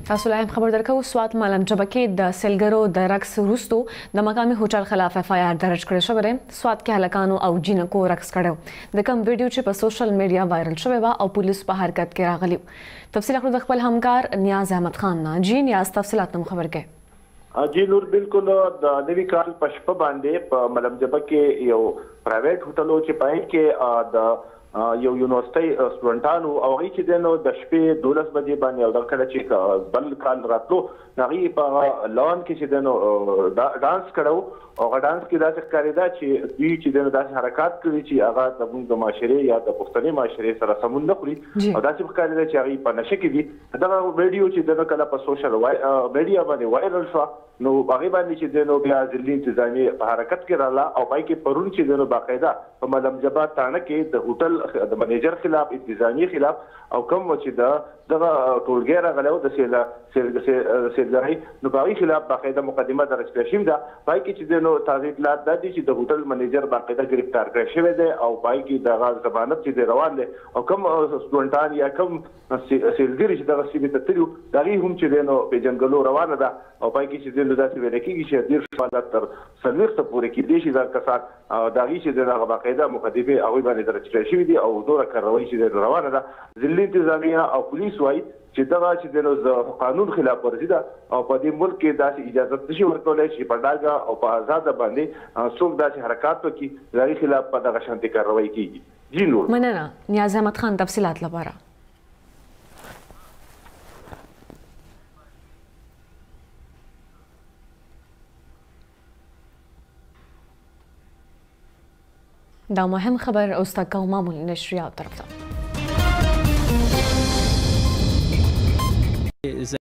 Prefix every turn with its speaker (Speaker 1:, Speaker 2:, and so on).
Speaker 1: تاسو لا هم خبر درکو سوات مالم جبا کې د سلګرو د رقص وروستو د مقامي هوټل خلاف اف آی آر درج کړی شوی دی. سوات کې هلکانو او جینکو رقص کړو. د کوم ویډیو چې په سوشل میډیا وایرل شوی و او پولیس په حرکت کې راغلی. تفصیل اخلو د خپل همکار نیاز احمد خان نه. جی نیاز تفصیلات نو خبر کې.
Speaker 2: جی نور بالکل د نوی کال پښپ باندې په ملم جبا کې یو پرایویټ هوټل چې پای کې د یو یونیورسيټي سټوډنټانو او هغه چې دنو د شپې 12 بجې باندې او د کله چې بل کال راتلو هغه په لون کې چې دنو ډانس کړو او ډانس کې داسې ښکارېدا چې دوی چې دنو داسې حرکت کوي چې هغه د معاشري یا د پښتني معاشري سره سمون نه خوري او داسې ښکارېدا چې هغه په نشه کې دي. دا ویډیو چې دنو کله په سوشل میډیا باندې وایرل شو نو هغه باندې چې دنو بیا ځلې انتظامی په حرکت کې رااله او پای کې پرون چې دنو باقاعده په ملم جبا تانه کې د هوټل د منیجر خلاف انتظامی خلاف او کوم چې دغه ټولګی راغلو د سیلګرۍ نو په خلاف باقاعده مقدمه درج کړې شوې ده. پای کې چې دنو تازه اطلاعات د دې چې د هوټل منیجر باقاعده گرفتار کړی شوی دی او پای کې دغه ضمانت چې روان دی او کوم سټوډنټان یا کوم سیلګری چې دغه سیمه ته تلو دغه هم چې دنو په جنگلو روانه ده او پای کې چې دنو داسې ویل کېږي چې ډیر شمالات تر سلوخته پورې کې دي چې دا کسان دغه چې دغه باقاعده مقدمه هغه باندې درج کړی شوی دی او دوره کارروائی چې روانه ده. ځلې انتظامیه او پولیس وايي چې دغه چې د قانون خلاف ورزي ده او په دې ملک کې داسې اجازه نشي ورکولای چې په ډاګه او په آزاد باندې څوک داسې حرکات وکړي دغه خلاف په دغه شانتي کارروائی کیږي. جی نور
Speaker 1: مننه نیاز احمد خان تفصیلات لپاره. دا مهم خبر اوس تک معمول نشریات طرف ته